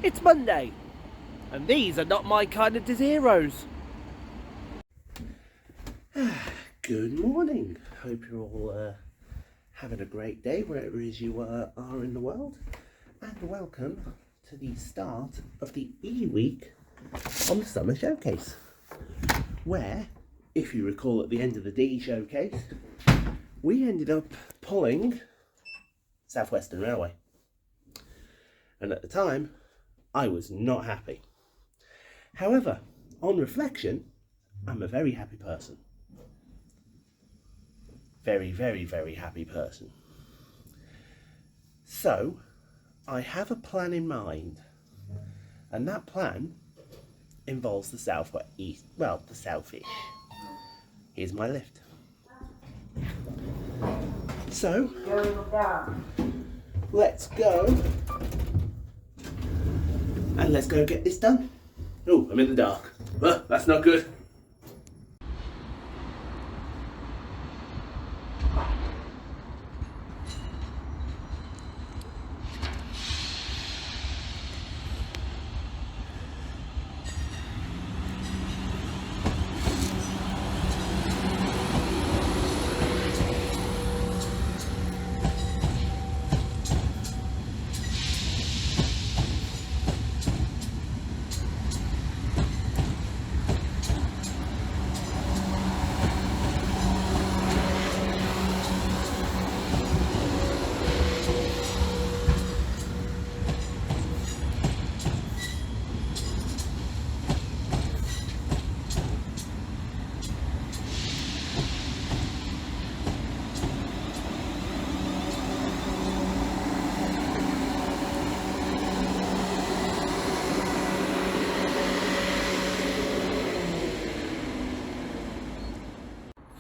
It's Monday, and these are not my kind of zeros. Good morning. Hope you're all having a great day wherever it is you are in the world, and welcome to the start of the E-Week on the Summer Showcase, where, if you recall at the end of the D Showcase, we ended up pulling South Western Railway. And at the time, I was not happy. However, on reflection, I'm a very happy person. Very, very, very happy person. So, I have a plan in mind, and that plan involves the southeast, well, the southish. Here's my lift. So, let's go, and let's go get this done. Oh, I'm in the dark. That's not good.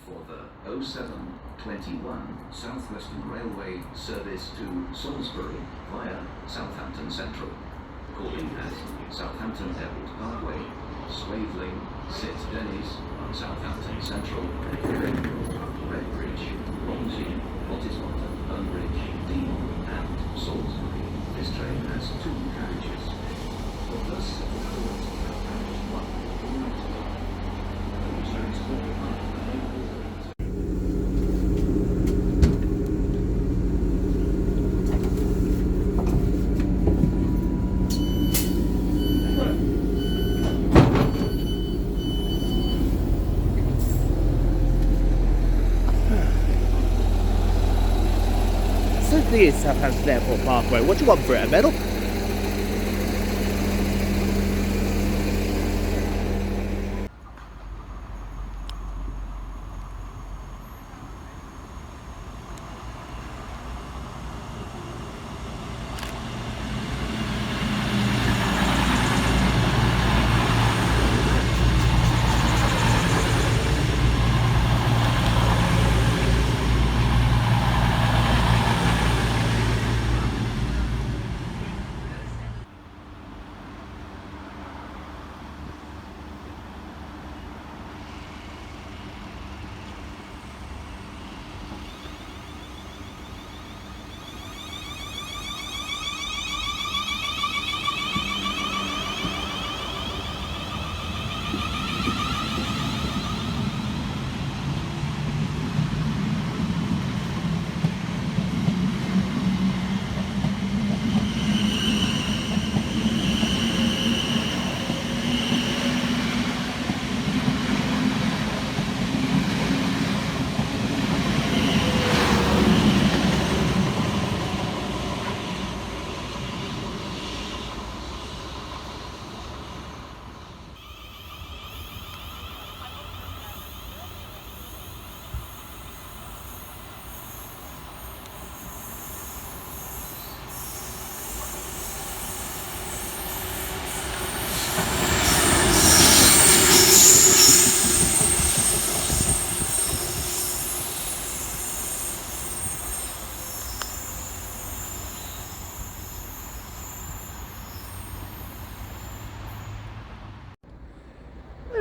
For the 0721 South Western Railway service to Salisbury via Southampton Central, calling at Southampton Airport Parkway, Swaithling, St Denis on Southampton Central, Redbridge, Romsey, Hotspot, Tunbridge, Dean and Salisbury. This train has 2 carriages. The first set of doors are carriage 1 from right to transport 1. This is Southampton Airport Parkway. What do you want for it, a medal?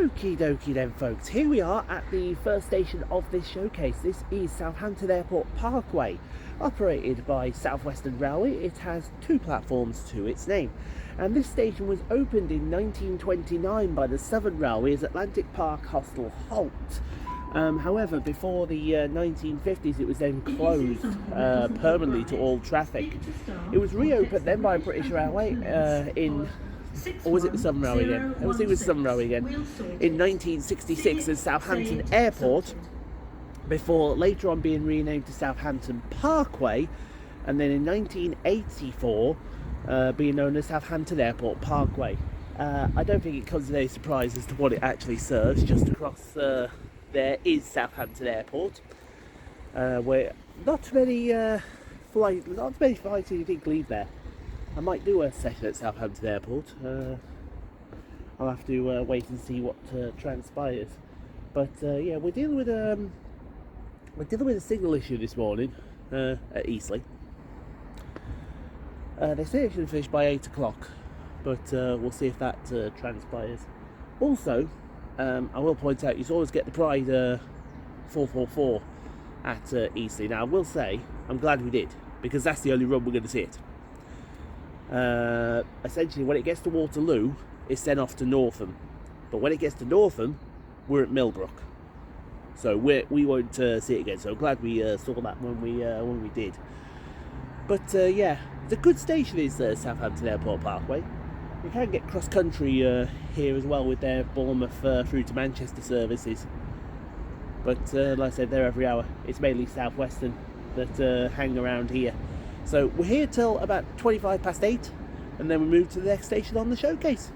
Okie dokie then, folks. Here we are at the first station of this showcase. This is Southampton Airport Parkway, operated by South Western Railway. It has 2 platforms to its name, and this station was opened in 1929 by the Southern Railway as Atlantic Park Hostel Halt. However, before the 1950s, it was then closed permanently to all traffic. It was reopened then by British Railway or was it the Southern Railway again? I think it was Southern Railway again. In 1966 as Southampton Airport, before later on being renamed to Southampton Parkway, and then in 1984 being known as Southampton Airport Parkway. I don't think it comes as any surprise as to what it actually serves. Just across there is Southampton Airport, where not many flights you think leave there. I might do a session at Southampton Airport. I'll have to wait and see what transpires. But yeah, we're dealing with a signal issue this morning at Eastleigh. They say it should finish by 8 o'clock, but we'll see if that transpires. Also, I will point out, you always get the Pride 444 at Eastleigh. Now, I will say, I'm glad we did, because that's the only run we're going to see it. Essentially, when it gets to Waterloo, it's then off to Northam, but when it gets to Northam, we're at Millbrook, so we won't see it again. So I'm glad we saw that when we did. But yeah, it's a good station, is Southampton Airport Parkway. You can get cross country here as well with their Bournemouth through to Manchester services, but like I said, they're every hour. It's mainly South Western that hang around here. So we're here till about 25 past 8, and then we move to the next station on the showcase.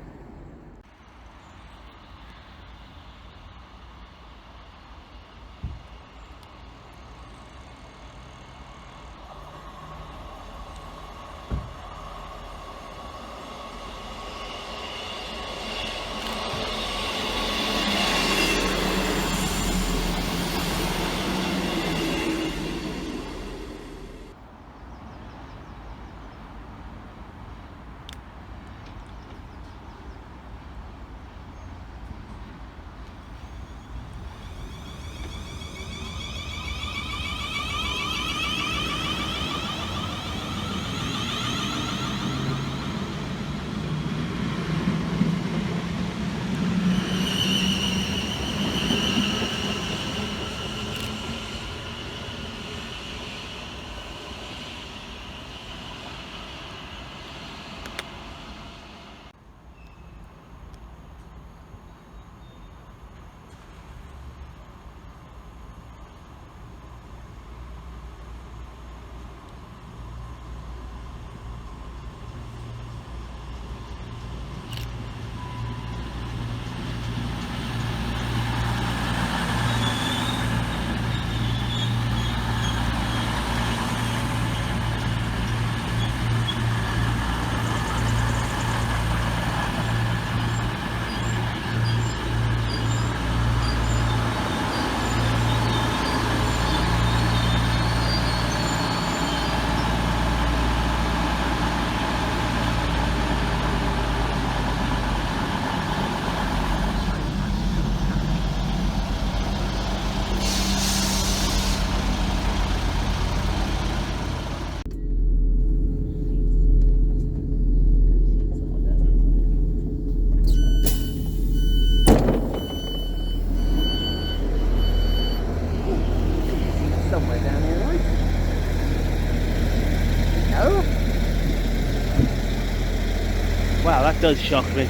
Wow, that does shock me.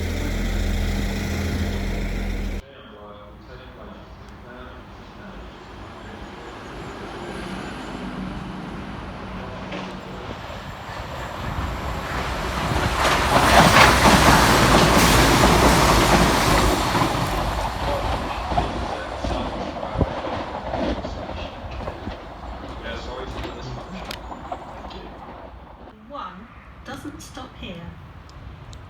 One doesn't stop here.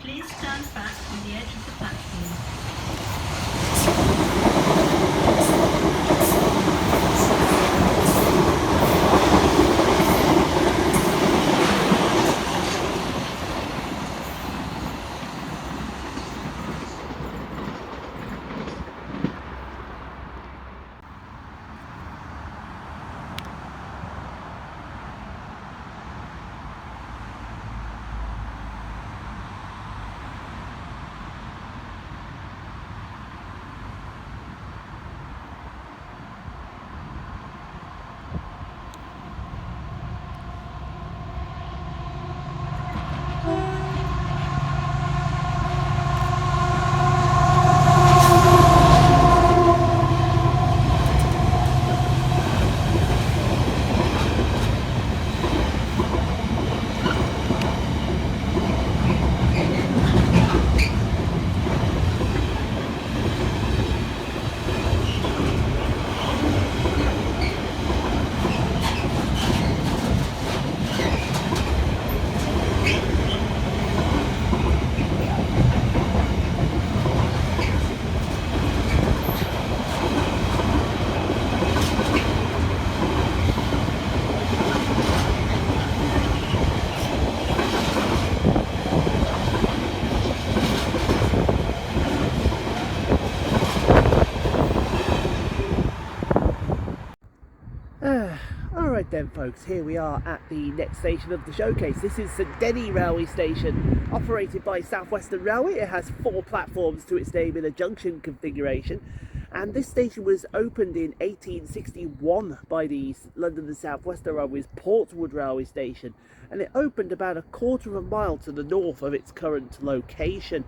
Please stand back on the edge of the platform. Right then folks, here we are at the next station of the showcase. This is St Denny Railway Station, operated by South Western Railway. It has 4 platforms to its name in a junction configuration, and this station was opened in 1861 by the London and South Western Railway's Portswood Railway Station, and it opened about a quarter of a mile to the north of its current location.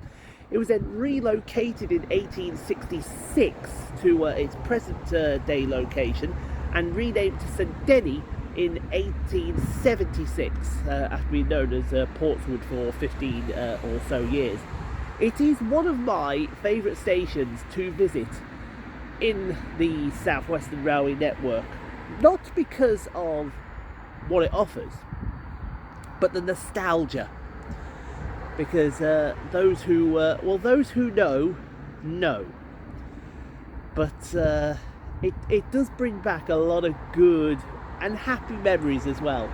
It was then relocated in 1866 to its present day location, and renamed to St Denny in 1876, after being known as Portswood for 15 or so years. It is one of my favourite stations to visit in the South Western Railway network, not because of what it offers, but the nostalgia. Because those who know, but it does bring back a lot of good and happy memories as well,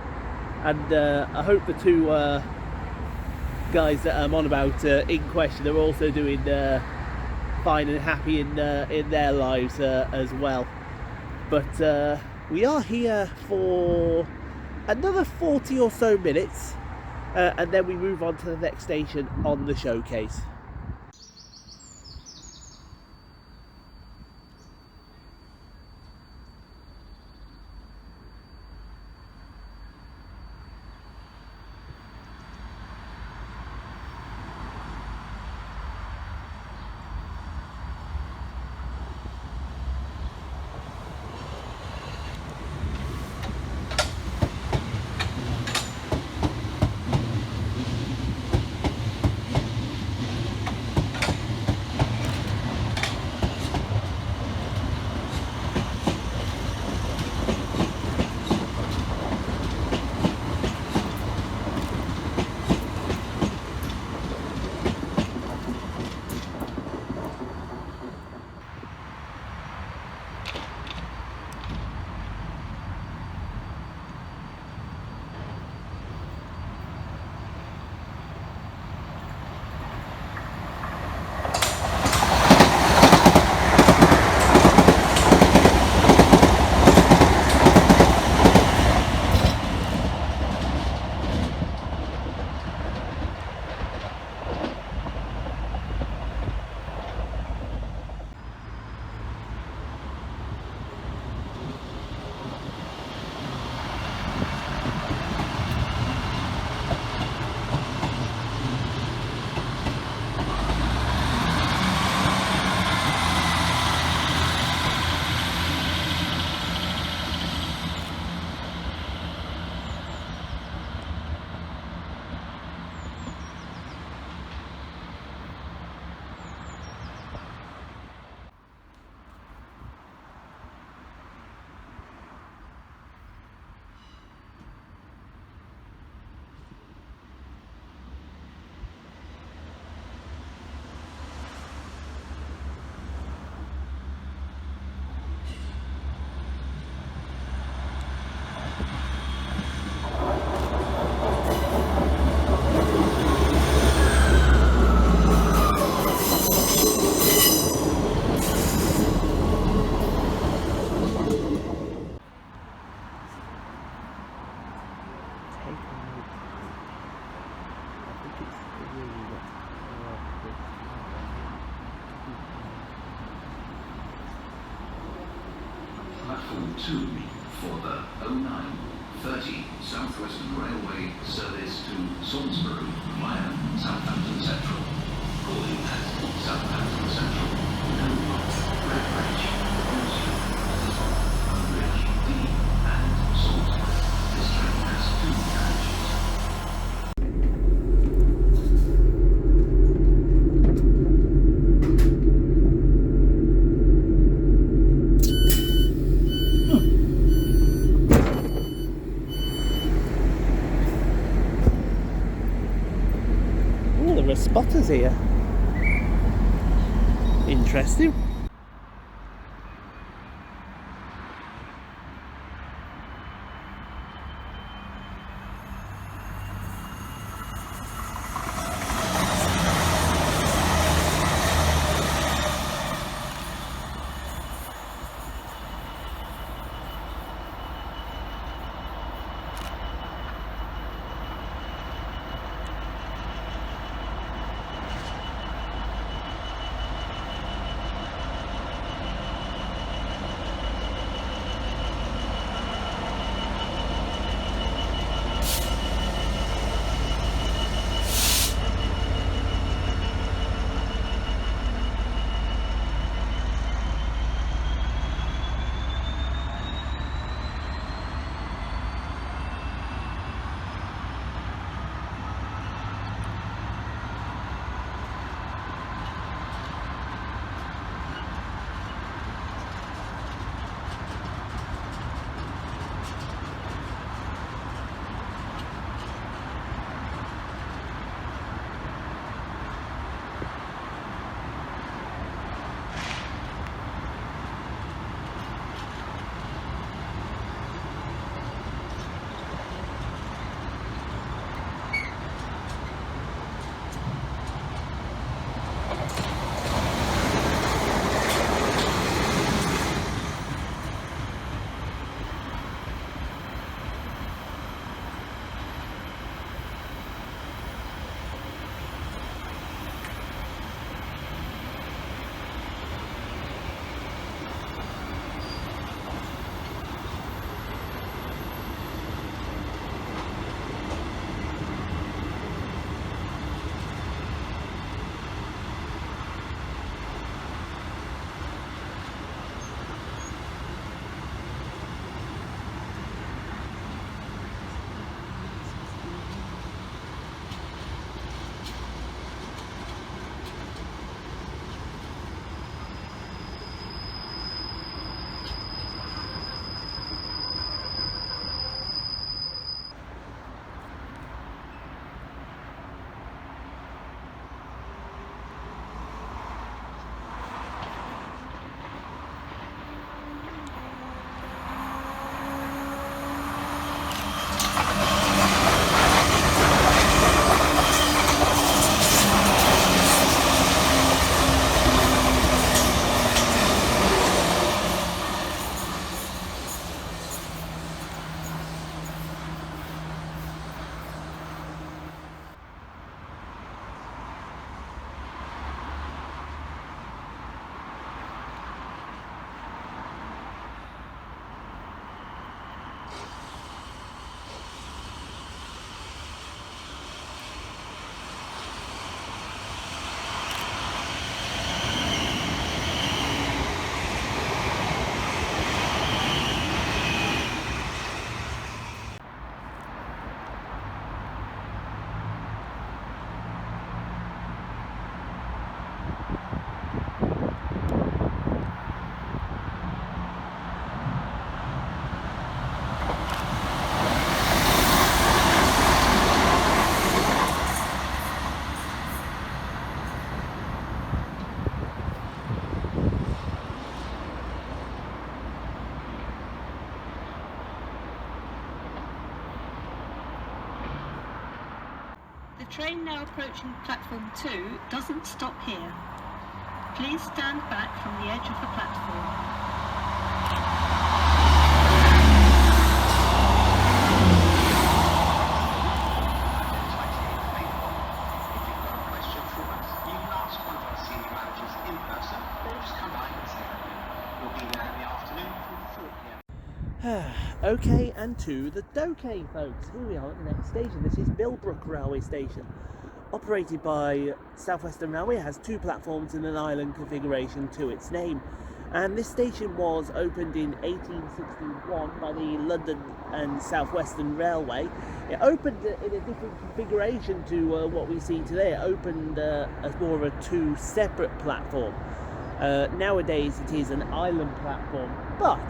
and I hope the 2 guys that I'm on about in question are also doing fine and happy in their lives as well. But we are here for another 40 or so minutes, and then we move on to the next station on the showcase. Platform 2 for the 09:30 South Western Railway service to Salisbury via Southampton Central. Calling at Southampton Central, Overlook, Redbridge, Romsey, Tunbridge, Dean and Salisbury. This train has 2 carriages. Spotters here. Interesting. train now approaching platform 2 doesn't stop here. Please stand back from the edge of the platform. Okay, and to the Dokay, folks. Here we are at the next station. This is Millbrook Railway Station, operated by South Western Railway. It has 2 platforms in an island configuration to its name. And this station was opened in 1861 by the London and South Western Railway. It opened in a different configuration to what we see today. It opened as more of a 2 separate platform. Nowadays it is an island platform, but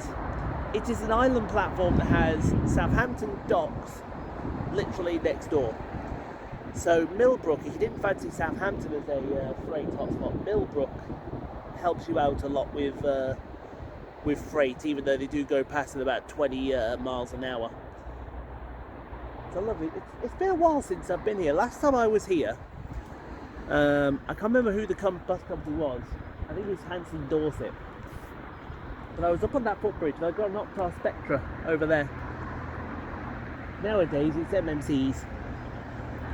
it is an island platform that has Southampton docks literally next door. So Millbrook, if you didn't fancy Southampton as a freight hotspot, Millbrook helps you out a lot with freight, even though they do go past at about 20 miles an hour. So lovely. It's been a while since I've been here. Last time I was here, I can't remember who the bus company was. I think it was Hanson Dorset. But I was up on that footbridge and I got knocked past Spectra over there. Nowadays it's MMCs.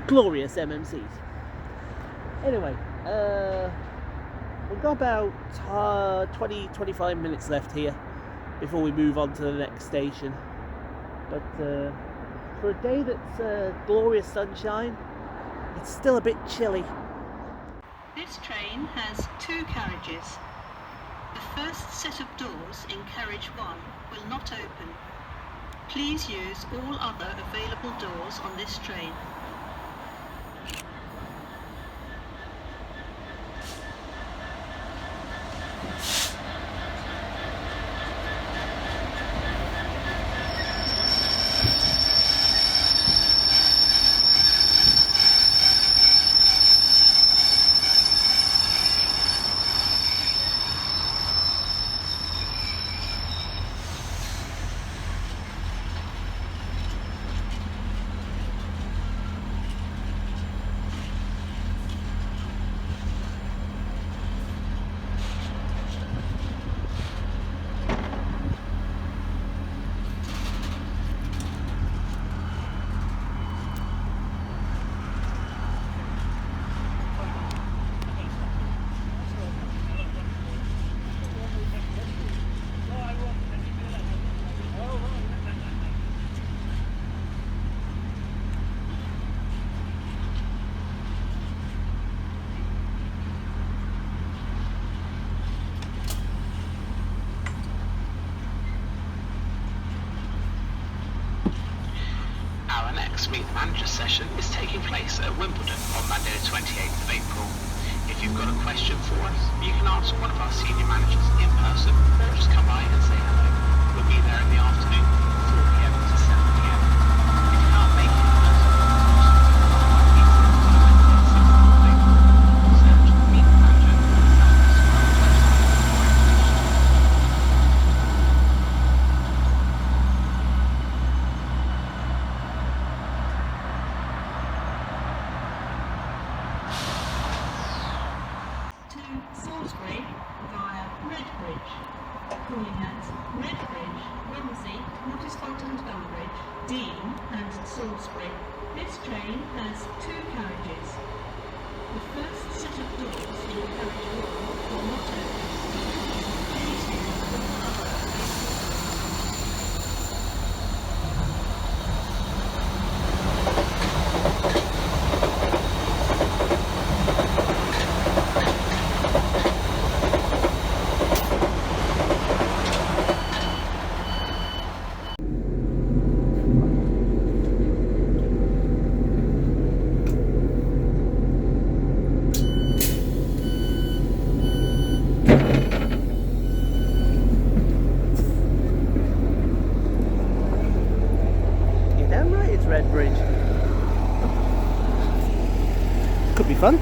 Glorious MMCs. Anyway, we've got about 20-25 minutes left here before we move on to the next station. But for a day that's glorious sunshine, it's still a bit chilly. This train has 2 carriages. The first set of doors in carriage 1 will not open. Please use all other available doors on this train. Meet the Manager session is taking place at Wimbledon on Monday the 28th of April. If you've got a question for us, you can ask one of our senior managers in person or just come by and say hello. We'll be there in the afternoon from 4 p.m. to 7 p.m. If you can't make it in person, search Meet the Manager. Salisbury via Redbridge, calling at Redbridge, Romsey, Hotspot and Bridge, Dean and Salisbury. This train has 2 carriages. The first set of doors in carriage 1 will not open. Please use all other Redbridge. Could be fun.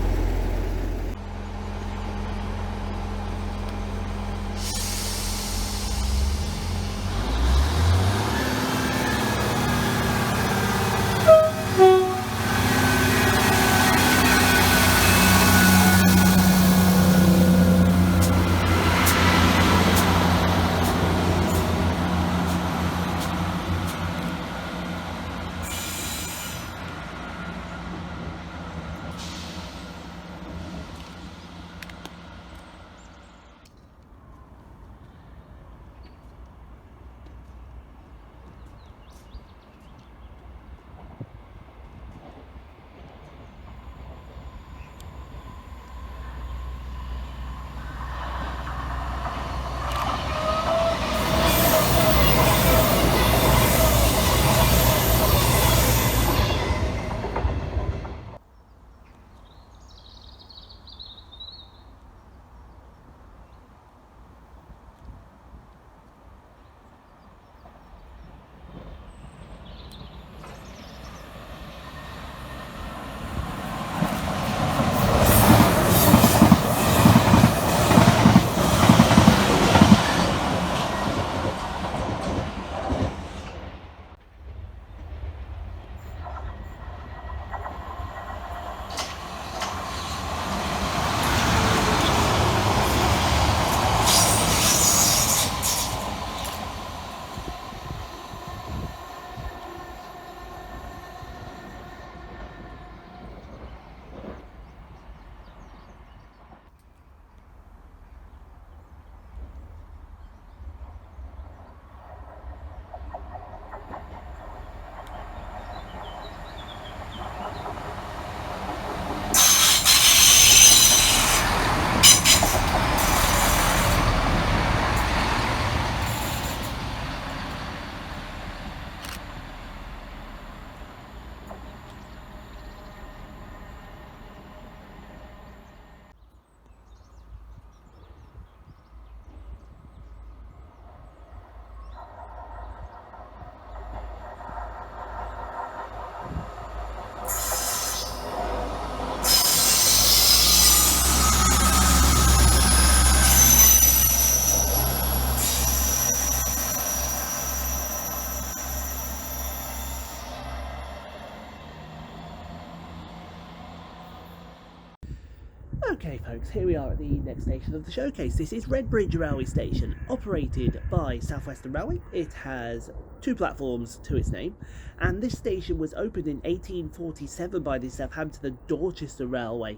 Okay folks, here we are at the next station of the showcase. This is Redbridge Railway Station, operated by South Western Railway. It has 2 platforms to its name, and this station was opened in 1847 by the Southampton and Dorchester Railway.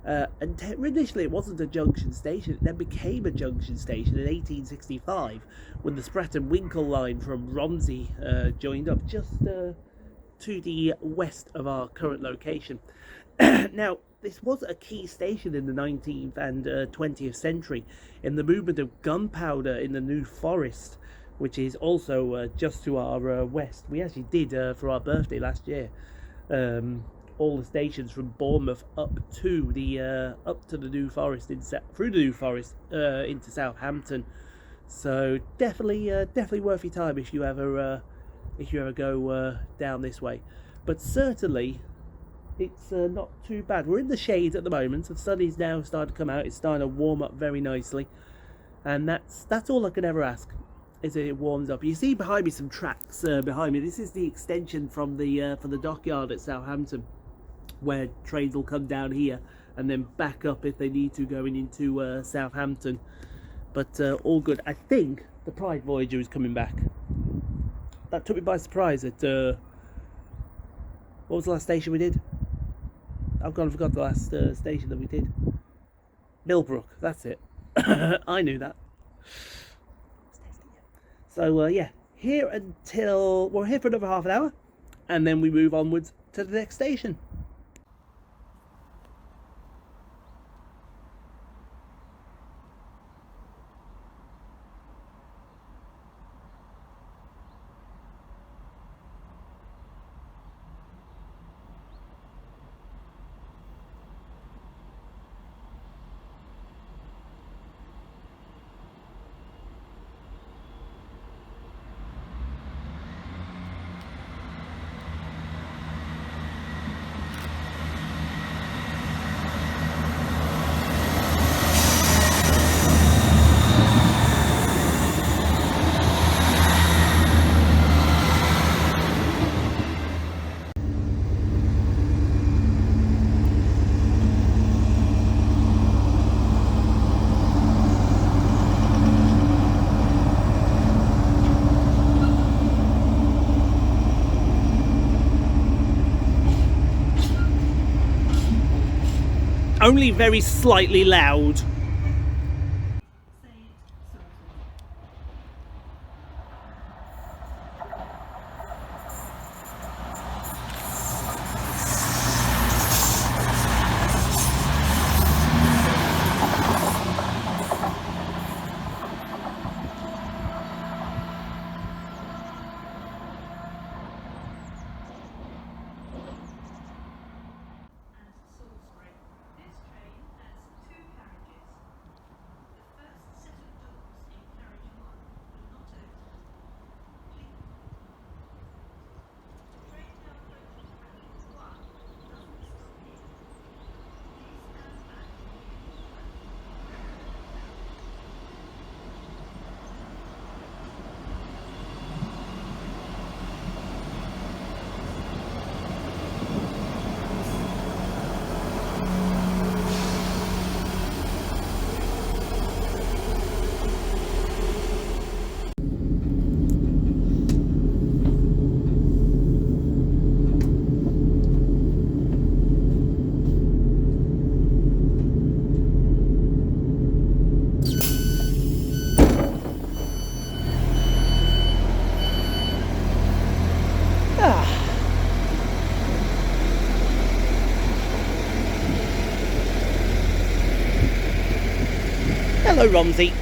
And initially it wasn't a junction station, it then became a junction station in 1865 when the Sprat and Winkle line from Romsey joined up just to the west of our current location. Now, this was a key station in the 19th and 20th century in the movement of gunpowder in the New Forest, which is also just to our west. We actually did, for our birthday last year, all the stations from Bournemouth up to the New Forest, through the New Forest into Southampton. So definitely worth your time if you ever go down this way. But certainly, it's not too bad. We're in the shade at the moment. The sun is now starting to come out. It's starting to warm up very nicely, and that's all I can ever ask, is that it warms up. You see behind me some tracks behind me. This is the extension from the dockyard at Southampton, where trains will come down here and then back up if they need to going into Southampton. But all good. I think the Pride Voyager is coming back. That took me by surprise. What was the last station we did? I've gone and forgot the last station that we did. Millbrook, that's it. I knew that. So yeah, we're here for another half an hour, and then we move onwards to the next station. Only very slightly loud. Hello, Romsey.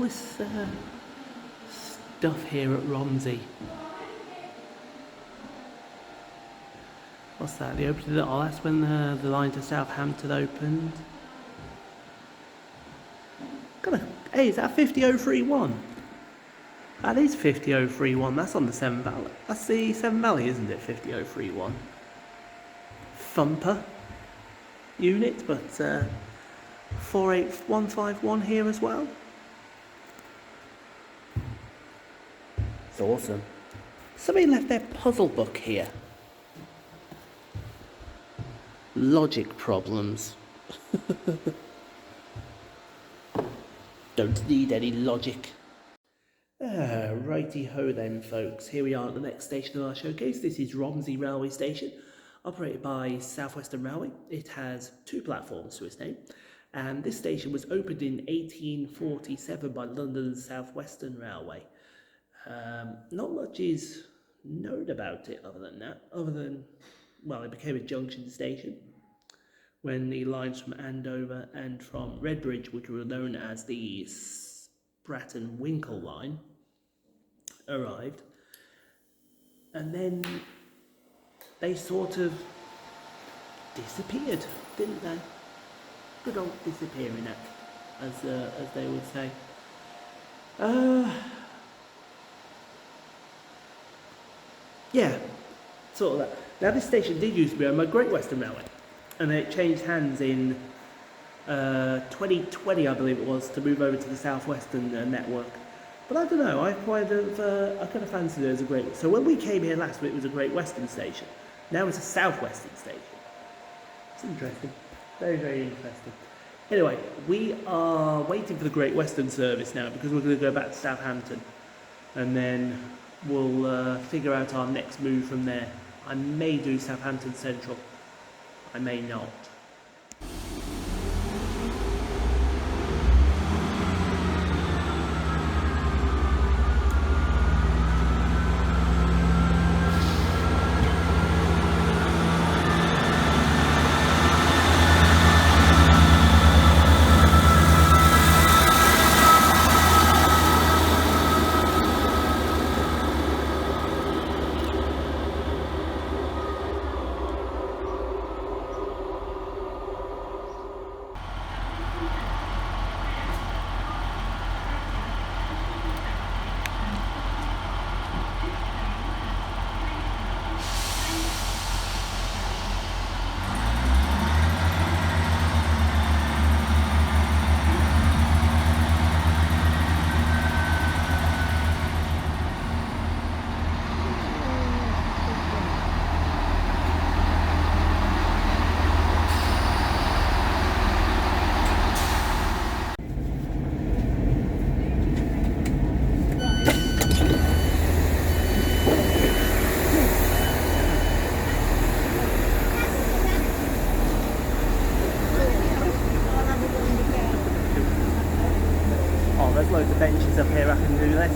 this stuff here at Romsey. What's that? They opened it. Oh, that's when the line to Southampton opened. Hey, is that 50031? That is 50031. That's on the Severn Valley. That's the Severn Valley, isn't it? 50031. Thumper unit, but 48151 here as well. It's awesome. Somebody left their puzzle book here. Logic problems. Don't need any logic. Righty ho then, folks. Here we are at the next station of our showcase. This is Romsey Railway Station, operated by South Western Railway. It has 2 platforms to its name, and this station was opened in 1847 by London's South Western Railway. Not much is known about it other than, well, it became a junction station when the lines from Andover and from Redbridge, which were known as the Stratton Winkle line, arrived, and then they sort of disappeared, didn't they? Good old disappearing act, as they would say. Yeah, sort of that. Now this station did used to be owned by Great Western Railway, and it changed hands in 2020, I believe it was, to move over to the South Western network. But I don't know, I kind of fancied it as a Great. So when we came here last, it was a Great Western station. Now it's a South Western station. It's interesting, very, very interesting. Anyway, we are waiting for the Great Western service now because we're going to go back to Southampton, and then we'll figure out our next move from there. I may do Southampton Central, I may not. There's loads of benches up here I can do this.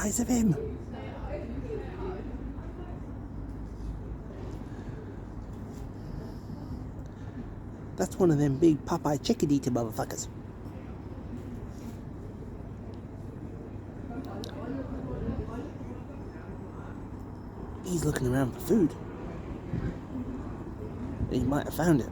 size of him. That's one of them big Popeye chicken eating motherfuckers. He's looking around for food. He might have found it.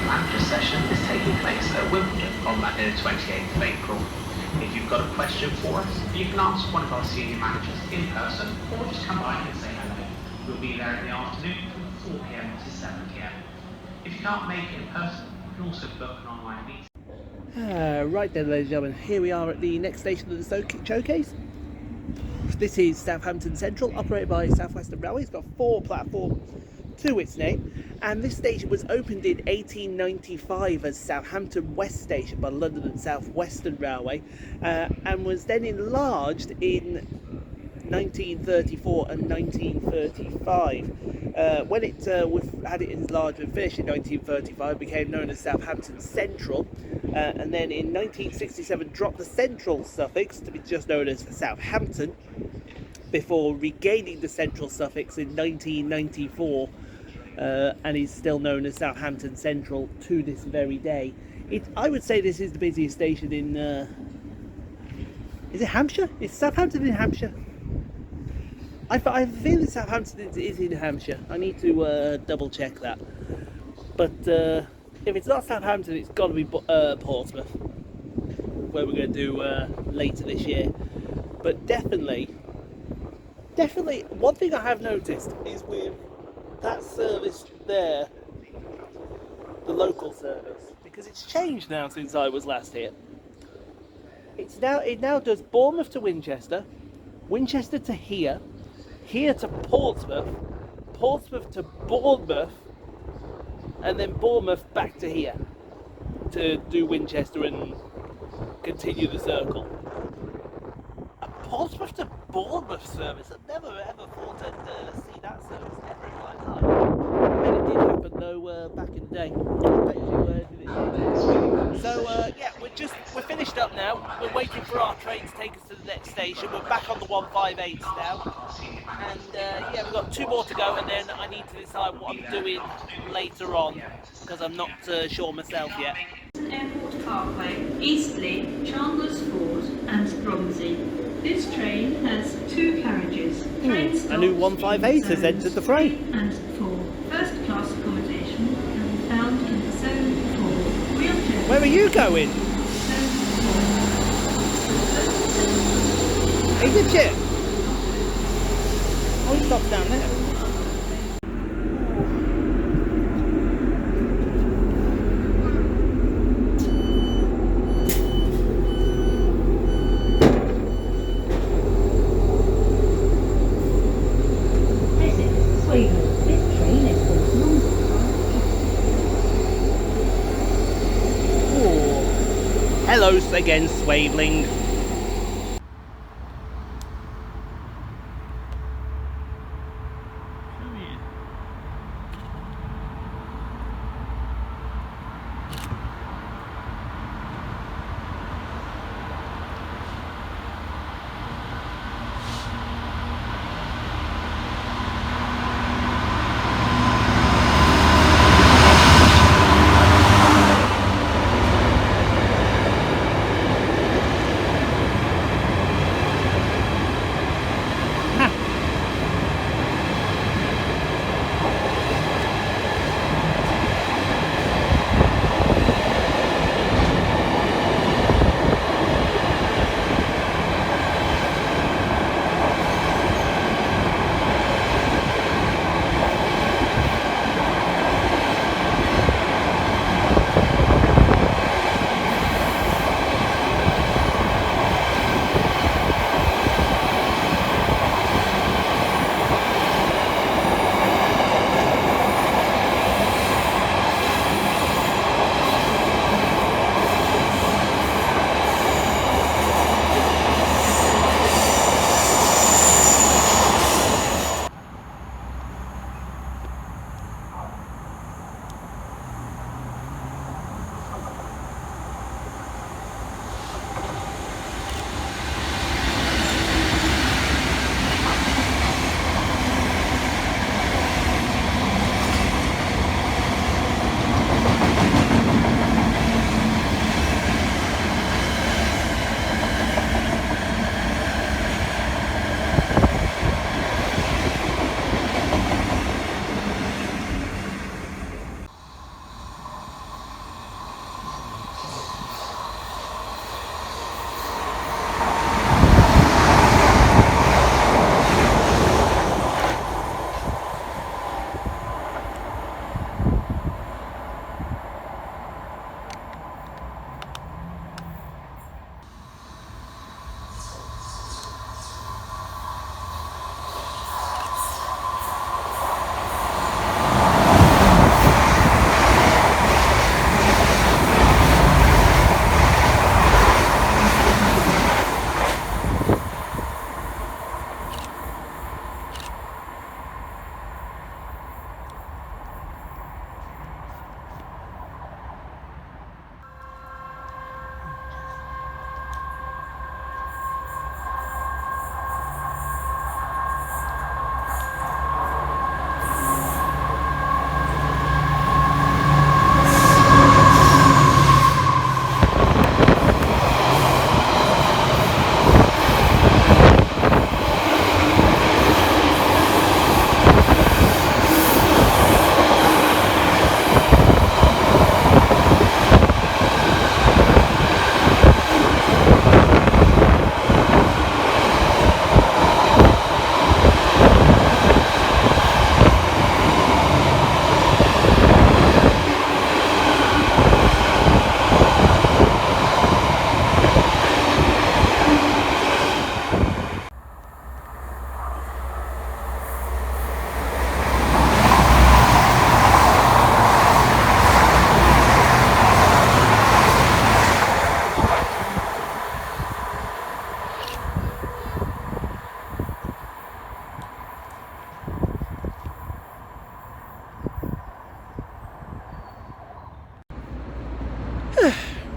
Manager session is taking place at Wimbledon on Monday the 28th of April. If you've got a question for us, you can ask one of our senior managers in person or just come by and say hello. We'll be there in the afternoon from 4 p.m. to 7 p.m. If you can't make it in person, you can also book an online meeting. Right then, ladies and gentlemen, here we are at the next station of the showcase. This is Southampton Central, operated by South Western Railway. It's got 4 platforms to its name, and this station was opened in 1895 as Southampton West Station by London and South Western Railway, and was then enlarged in 1934 and 1935. When it had it enlarged and finished in 1935, it became known as Southampton Central, and then in 1967 dropped the central suffix to be just known as Southampton, before regaining the central suffix in 1994, and is still known as Southampton Central to this very day. I would say this is the busiest station in, is it Hampshire? Is Southampton in Hampshire? I feel that Southampton is in Hampshire. I need to double check that. But if it's not Southampton, it's got to be Portsmouth, where we're going to do later this year. But definitely, one thing I have noticed is with that service there, the local service, because it's changed now since I was last here. It now does Bournemouth to Winchester, Winchester to here to Portsmouth, Portsmouth to Bournemouth, and then Bournemouth back to here to do Winchester and continue the circle. A Portsmouth to Bournemouth service. I've never ever thought I'd see that service ever in my life. I mean, it did happen though back in the day. So yeah, we're finished up now. We're waiting for our train to take us to the next station. We're back on the 158 now, and yeah, we've got 2 more to go, and then I need to decide what I'm doing later on because I'm not sure myself yet. Airport Parkway, Eastleigh, Chandler's Ford and Romsey. This train has 2 carriages. A new 158 has entered the fray. And 4. First class accommodation can be found in Zone 4. Wheelchair. Where are you going? Zone 4. Hey, did you? Oh, he stops down there. Hello again, Swaveling.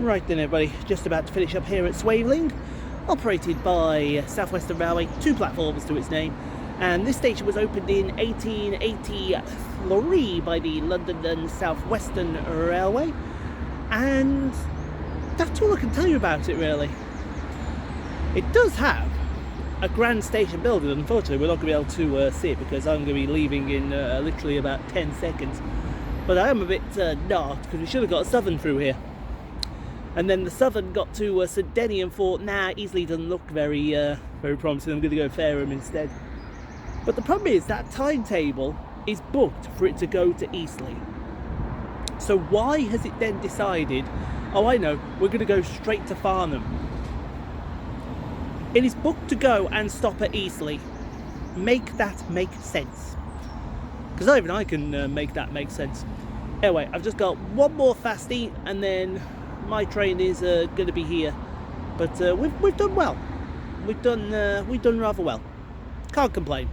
Right then everybody, just about to finish up here at Swaveling, operated by South Western Railway, 2 platforms to its name, and this station was opened in 1883 by the London and South Western Railway, and that's all I can tell you about it really. It does have a grand station building. Unfortunately we're not going to be able to see it because I'm going to be leaving in literally about 10 seconds, but I am a bit daft because we should have got a Southern through here. And then the Southern got to St Denny and thought, nah, Eastleigh doesn't look very promising, I'm going to go Fareham instead. But the problem is that timetable is booked for it to go to Eastleigh. So why has it then decided, oh I know, we're going to go straight to Farnham? It is booked to go and stop at Eastleigh. Make that make sense. Because even I can make that make sense. Anyway, I've just got one more fastie and then my train is going to be here, but we've done well. We've done rather well. Can't complain.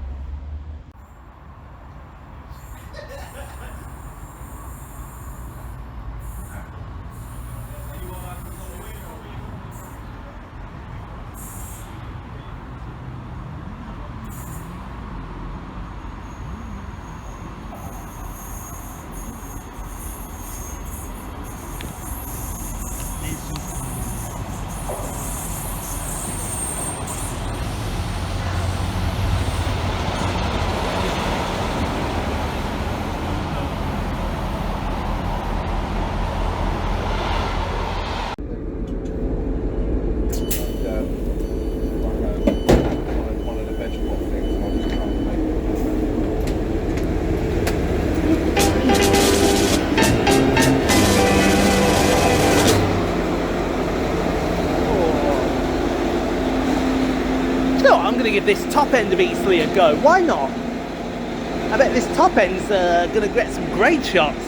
I'm going to give this top end of Eastleigh a go. Why not? I bet this top end's going to get some great shots.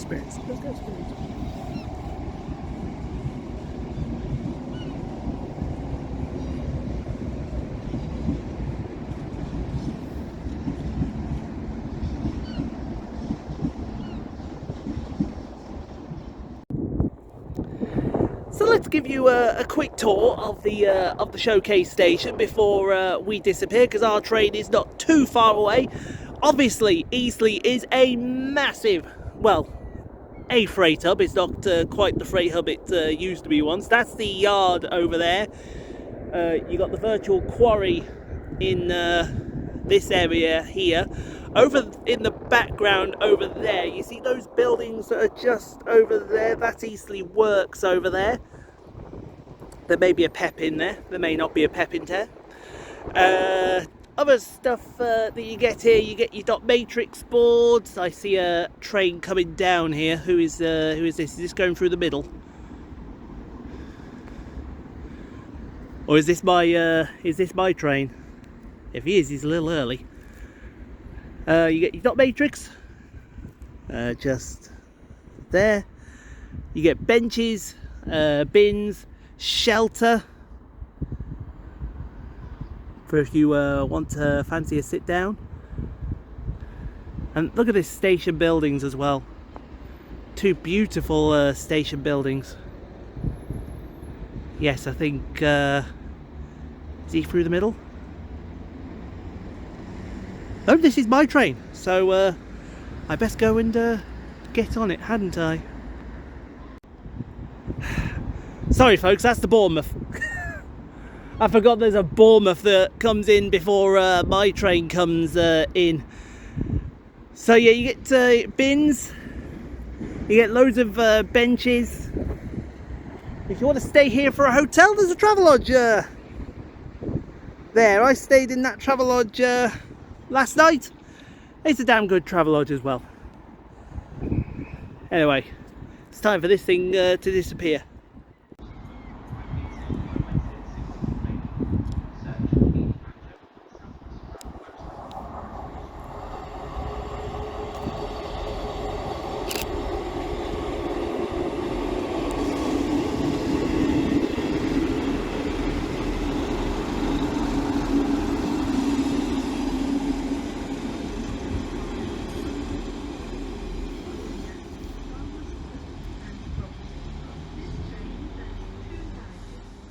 Spirits. Let's go Spirits. So let's give you a quick tour of the showcase station before we disappear, because our train is not too far away. Obviously, Eastleigh is a massive, well, a freight hub. It's not quite the freight hub it used to be once. That's the yard over there. You got the virtual quarry in this area here. Over in the background over there, you see those buildings that are just over there? That's Eastleigh Works over there. There may be a PEP in there. There may not be a PEP in there. Other stuff that you get here, you get your dot matrix boards. I see a train coming down here. Who is this? Is this going through the middle? Or is this my train? If he is, he's a little early. You get your dot matrix, just there. You get benches, bins, shelter for if you want to fancy a sit down. And look at this station buildings as well. Two beautiful station buildings. Yes, I think is he through the middle? Oh, this is my train, so I best go and get on it, hadn't I? Sorry folks, that's the Bournemouth. I forgot there's a Bournemouth that comes in before my train comes in. So yeah, you get bins, you get loads of benches. If you want to stay here for a hotel, there's a Travelodge there. I stayed in that Travelodge last night. It's a damn good Travelodge as well. Anyway, it's time for this thing to disappear.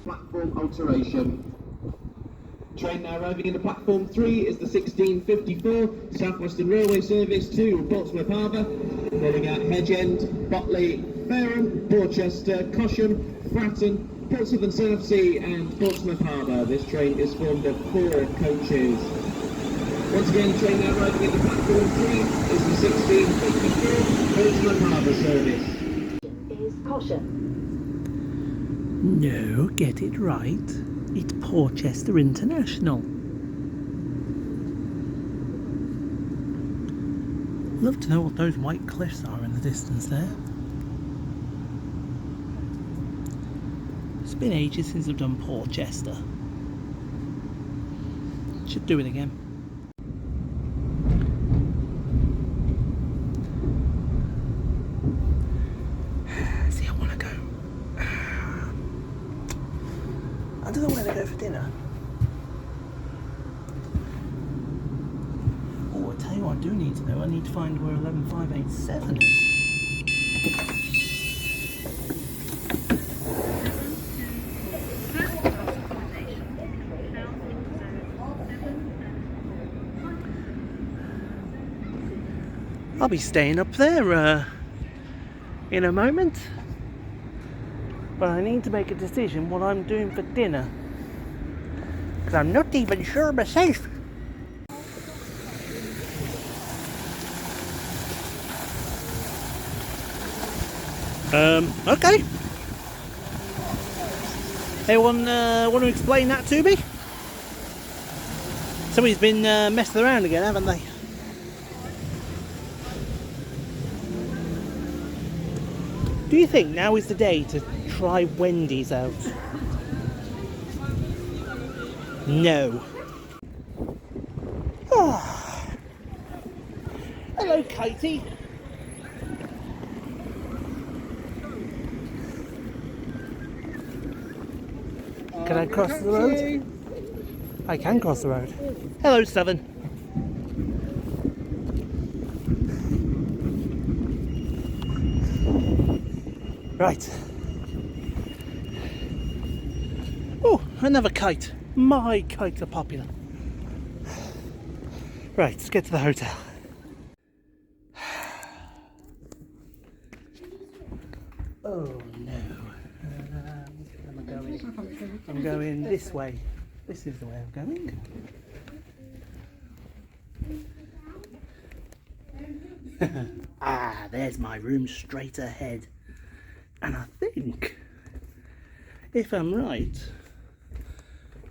Platform alteration. Train now arriving into platform 3 is the 1654 South Western Railway service to Portsmouth Harbour, heading at Hedgend, Botley, Fareham, Dorchester, Cosham, Fratton, Portsmouth and Southsea and Portsmouth Harbour. This train is formed of 4 coaches. Once again, train now arriving into platform 3 is the 1654 Portsmouth Harbour service. Is caution. No, get it right. It's Porchester International. Love to know what those white cliffs are in the distance there. It's been ages since I've done Porchester. Should do it again. See, I want to go. I don't know where to go for dinner. Oh, I'll tell you what I do need to know. I need to find where 11587 is. I'll be staying up there in a moment. But I need to make a decision what I'm doing for dinner. Because I'm not even sure myself. Okay. Anyone want to explain that to me? Somebody's been messing around again, haven't they? Do you think now is the day to try Wendy's out? No. Oh. Hello, Katie. Can I cross the road? I can cross the road. Hello, Southern. Right. Oh, another kite. My kites are popular. Right, let's get to the hotel. Oh no. Where am I going? I'm going this way. This is the way I'm going. Ah, there's my room straight ahead. And I think, if I'm right,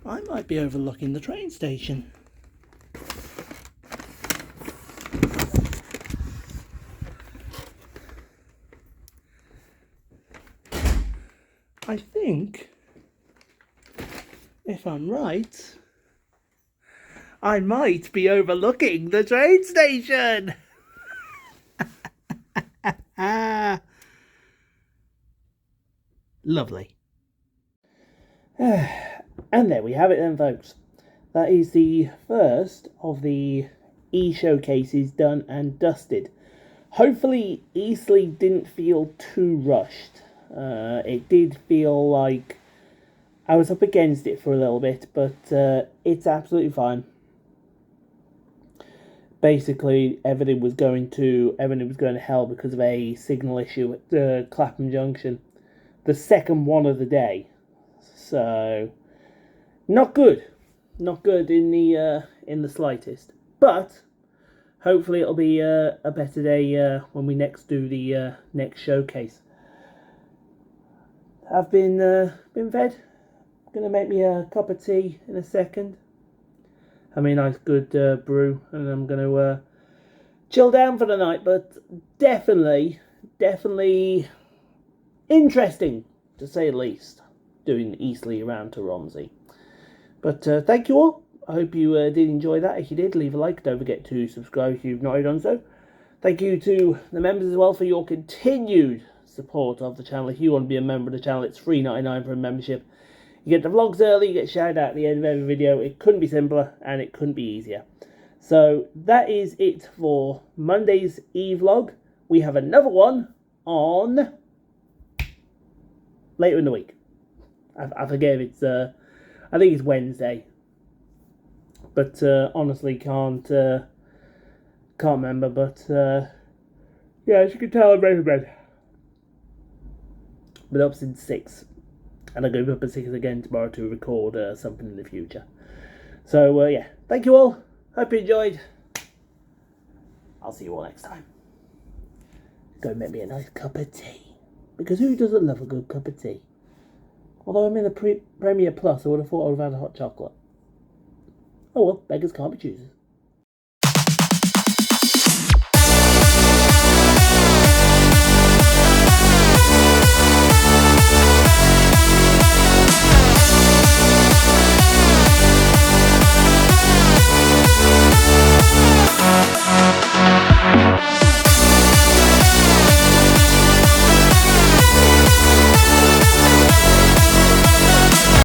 I might be overlooking the train station. I think, if I'm right, I might be overlooking the train station. Lovely. And there we have it then, folks. That is the first of the e-showcases done and dusted. Hopefully Eastleigh didn't feel too rushed. It did feel like I was up against it for a little bit, but it's absolutely fine. Basically, everything was going to hell because of a signal issue at Clapham Junction, the second one of the day. So, not good in the slightest. But hopefully, it'll be a better day when we next do the next showcase. I've been fed. Gonna make me a cup of tea in a second. Have me a nice good brew, and I'm gonna chill down for the night. But definitely interesting to say the least, doing Eastleigh around to Romsey. But thank you all. I hope you did enjoy that. If you did, leave a like. Don't forget to subscribe if you've not already done so. Thank you to the members as well for your continued support of the channel. If you want to be a member of the channel, it's $3.99 for a membership. You get the vlogs early, you get shouted out at the end of every video. It couldn't be simpler and it couldn't be easier. So that is it for Monday's e-vlog. We have another one on later in the week. I forget if it's I think it's Wednesday. But honestly can't remember. But yeah, as you can tell, I'm ready for bed. But up since 6. And I'll go up at 6 again tomorrow to record something in the future. So yeah, thank you all. Hope you enjoyed. I'll see you all next time. Go make me a nice cup of tea. Because who doesn't love a good cup of tea? Although I'm in the Premier Plus, I would have thought I would have had a hot chocolate. Oh well, beggars can't be choosers.